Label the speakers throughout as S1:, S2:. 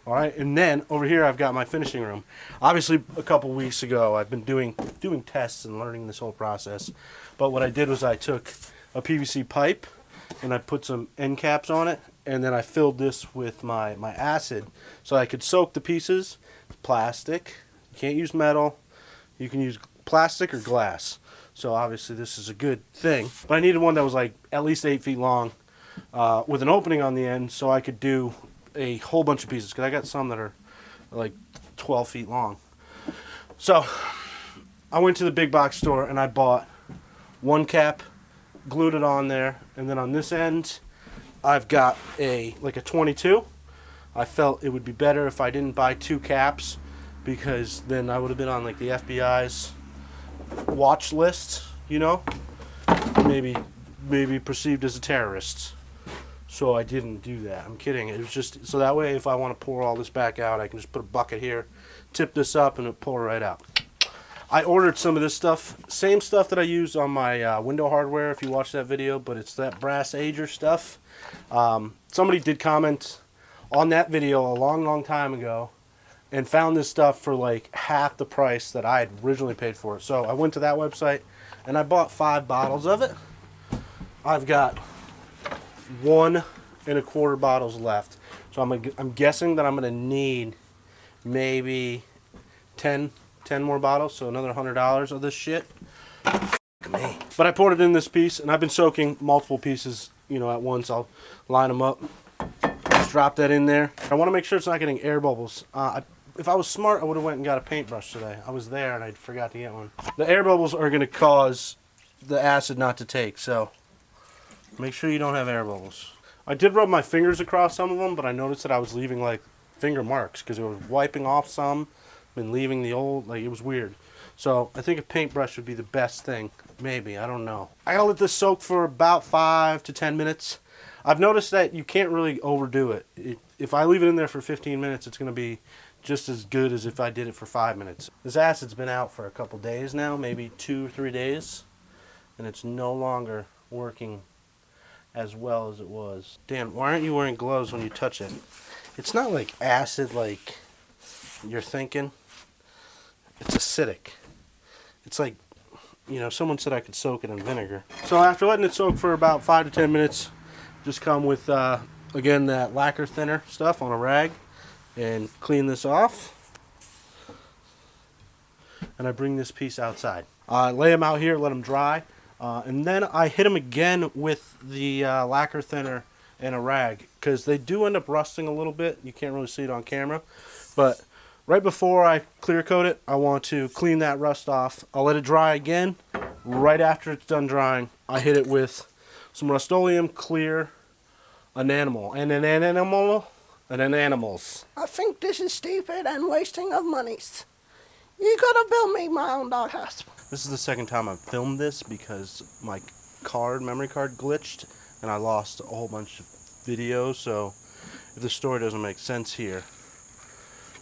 S1: All right, and then over here I've got my finishing room. Obviously, a couple weeks ago I've been doing tests and learning this whole process. But what I did was I took a PVC pipe and I put some end caps on it, and then I filled this with my acid so I could soak the pieces. Plastic. You can't use metal. You can use plastic or glass. So obviously this is a good thing. But I needed one that was like at least 8 feet long with an opening on the end so I could do a whole bunch of pieces, because I got some that are like 12 feet long. So I went to the big box store and I bought one cap, glued it on there, and then on this end I've got a 22. I felt it would be better if I didn't buy 2 caps, because then I would have been on like the FBI's watch list, you know, maybe perceived as a terrorist. So I didn't do that. I'm kidding. It was just so that way if I want to pour all this back out, I can just put a bucket here, tip this up, and it'll pour right out. I ordered some of this stuff, same stuff that I used on my window hardware, if you watched that video, but it's that brass ager stuff. Somebody did comment on that video a long time ago and found this stuff for like half the price that I had originally paid for it. So I went to that website and I bought 5 bottles of it. I've got 1 1/4 bottles left. So I'm guessing that I'm going to need maybe 10 more bottles, so another $100 of this shit. Me. But I poured it in this piece, and I've been soaking multiple pieces, you know, at once. I'll line them up. Just drop that in there. I want to make sure it's not getting air bubbles. If I was smart, I would have went and got a paintbrush today. I was there, and I forgot to get one. The air bubbles are going to cause the acid not to take, so make sure you don't have air bubbles. I did rub my fingers across some of them, but I noticed that I was leaving like finger marks because it was wiping off some, been leaving the old, like it was weird. So I think a paintbrush would be the best thing. Maybe, I don't know. I gotta let this soak for about 5 to 10 minutes. I've noticed that you can't really overdo it. If I leave it in there for 15 minutes, it's gonna be just as good as if I did it for 5 minutes. This acid's been out for a couple days now, maybe 2 or 3 days, and it's no longer working as well as it was. Dan, why aren't you wearing gloves when you touch it? It's not like acid like you're thinking. It's acidic. It's like, you know, someone said I could soak it in vinegar. So after letting it soak for about 5 to 10 minutes, just come with, again, that lacquer thinner stuff on a rag and clean this off. And I bring this piece outside. Lay them out here, let them dry. And then I hit them again with the lacquer thinner and a rag, because they do end up rusting a little bit. You can't really see it on camera. But right before I clear coat it, I want to clean that rust off. I'll let it dry again. Right after it's done drying, I hit it with some Rust-Oleum clear enamel. Animals.
S2: I think this is stupid and wasting of monies. You gotta build me my own doghouse.
S1: This is the second time I've filmed this because my memory card glitched and I lost a whole bunch of videos. So if the story doesn't make sense here,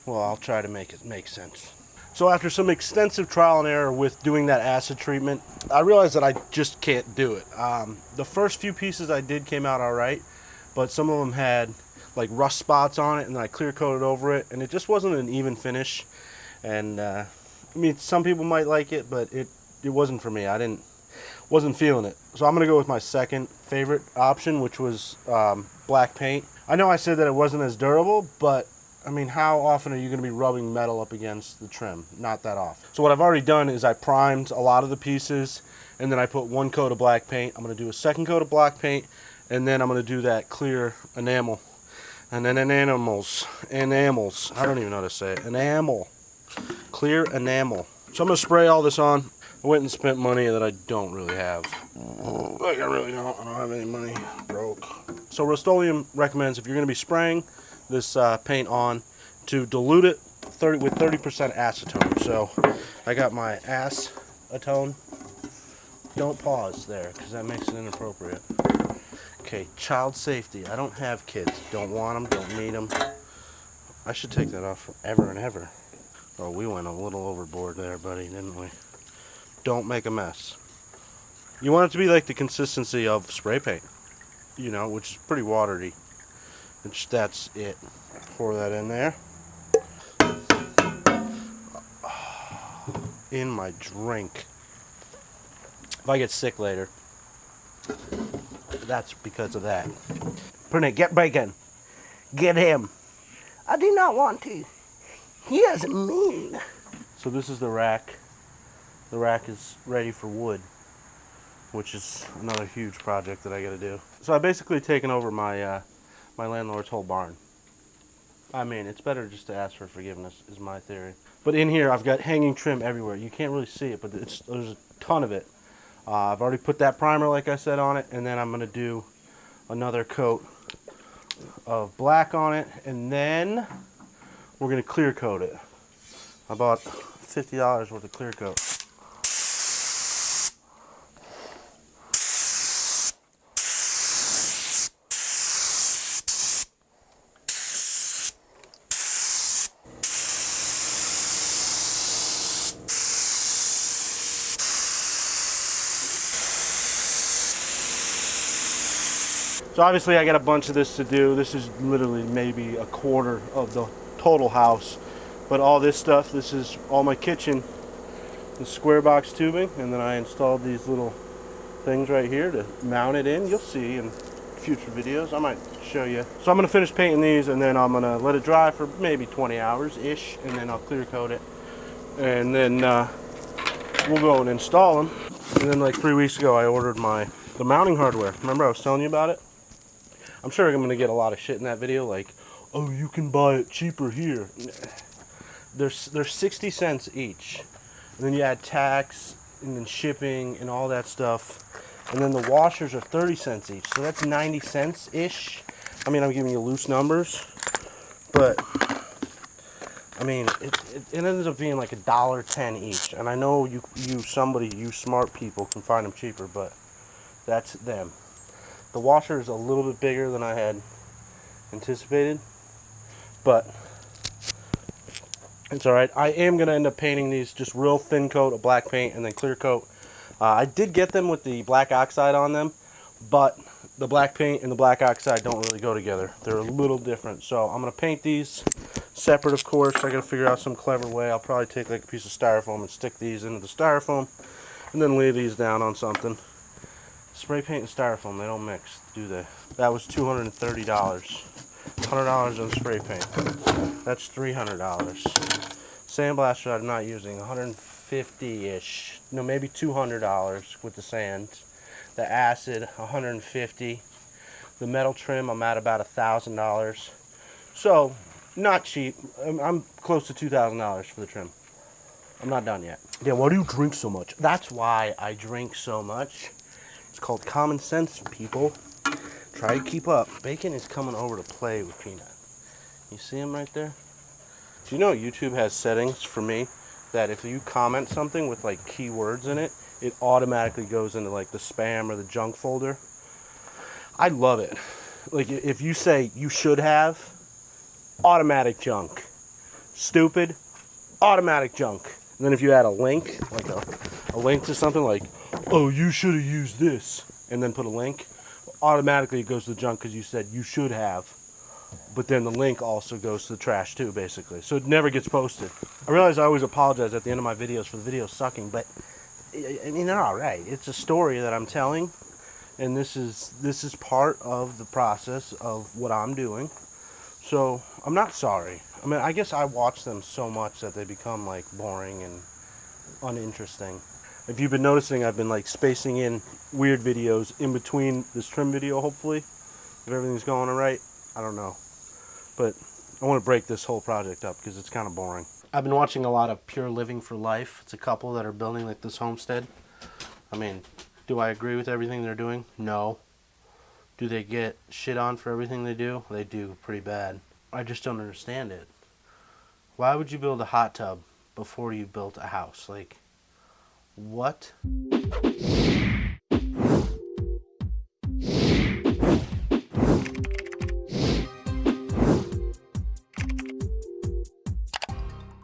S1: well, I'll try to make it make sense. So after some extensive trial and error with doing that acid treatment, I realized that I just can't do it. The first few pieces I did came out all right, but some of them had like rust spots on it, and then I clear coated over it, and it just wasn't an even finish. And I mean, some people might like it, but it wasn't for me. Wasn't feeling it. So I'm gonna go with my second favorite option, which was black paint. I know I said that it wasn't as durable, but I mean, how often are you going to be rubbing metal up against the trim? Not that often. So what I've already done is I primed a lot of the pieces, and then I put 1 coat of black paint. I'm going to do a 2nd coat of black paint, and then I'm going to do that clear enamel. And then enamels. I don't even know how to say it. Enamel. Clear enamel. So I'm going to spray all this on. I went and spent money that I don't really have. Like, I really don't. I don't have any money. Broke. So Rust-Oleum recommends, if you're going to be spraying this paint on, to dilute it with 30% acetone. So I got my acetone. Don't pause there, because that makes it inappropriate. Okay, child safety. I don't have kids. Don't want them. Don't need them. I should take that off forever and ever. Oh, we went a little overboard there, buddy, didn't we? Don't make a mess. You want it to be like the consistency of spray paint, you know, which is pretty watery. That's it. Pour that in there. In my drink. If I get sick later, that's because of that. Pernette, get bacon. Get him.
S2: I do not want to. He is mean.
S1: So this is the rack. The rack is ready for wood, which is another huge project that I got to do. So I've basically taken over my my landlord's whole barn. I mean, it's better just to ask for forgiveness, is my theory. But in here, I've got hanging trim everywhere. You can't really see it, but there's a ton of it. I've already put that primer, like I said, on it, and then I'm going to do another coat of black on it, and then we're going to clear coat it. I bought $50 worth of clear coat. So obviously I got a bunch of this to do. This is literally maybe a quarter of the total house. But all this stuff, this is all my kitchen, the square box tubing, and then I installed these little things right here to mount it in. You'll see in future videos. I might show you. So I'm going to finish painting these, and then I'm going to let it dry for maybe 20 hours-ish, and then I'll clear coat it. And then we'll go and install them. And then like 3 weeks ago I ordered the mounting hardware. Remember I was telling you about it? I'm sure I'm going to get a lot of shit in that video, like, oh, you can buy it cheaper here. They're 60 cents each. And then you add tax and then shipping and all that stuff. And then the washers are 30 cents each. So that's 90 cents-ish. I mean, I'm giving you loose numbers. But, I mean, it ends up being like $1.10 each. And I know you smart people can find them cheaper, but that's them. The washer is a little bit bigger than I had anticipated, but it's alright. I am going to end up painting these just real thin coat of black paint and then clear coat. I did get them with the black oxide on them, but the black paint and the black oxide don't really go together. They're a little different. So I'm going to paint these separate, of course. I got to figure out some clever way. I'll probably take like a piece of styrofoam and stick these into the styrofoam and then lay these down on something. Spray paint and styrofoam, they don't mix, do they? That was $230. $100 on spray paint. That's $300. Sandblaster I'm not using, $150-ish. No, maybe $200 with the sand. The acid, $150. The metal trim, I'm at about $1,000. So, not cheap. I'm close to $2,000 for the trim. I'm not done yet. Yeah, why do you drink so much? That's why I drink so much. It's called common sense, people. Try to keep up. Bacon is coming over to play with Peanut. You see him right there? Do you know YouTube has settings for me that if you comment something with like keywords in it, it automatically goes into like the spam or the junk folder? I love it. Like if you say you should have, automatic junk. Stupid, automatic junk. And then if you add a link, like a link to something like, oh, you should have used this, and then put a link, automatically it goes to the junk because you said you should have. But then the link also goes to the trash too, basically. So it never gets posted. I realize I always apologize at the end of my videos for the videos sucking, but I mean, they're alright. It's a story that I'm telling, and this is part of the process of what I'm doing. So I'm not sorry. I mean, I guess I watch them so much that they become like boring and uninteresting. If you've been noticing, I've been like spacing in weird videos in between this trim video, hopefully. If everything's going alright, I don't know. But I want to break this whole project up because it's kind of boring. I've been watching a lot of Pure Living for Life. It's a couple that are building like this homestead. I mean, do I agree with everything they're doing? No. Do they get shit on for everything they do? They do pretty bad. I just don't understand it. Why would you build a hot tub before you built a house? Like, what?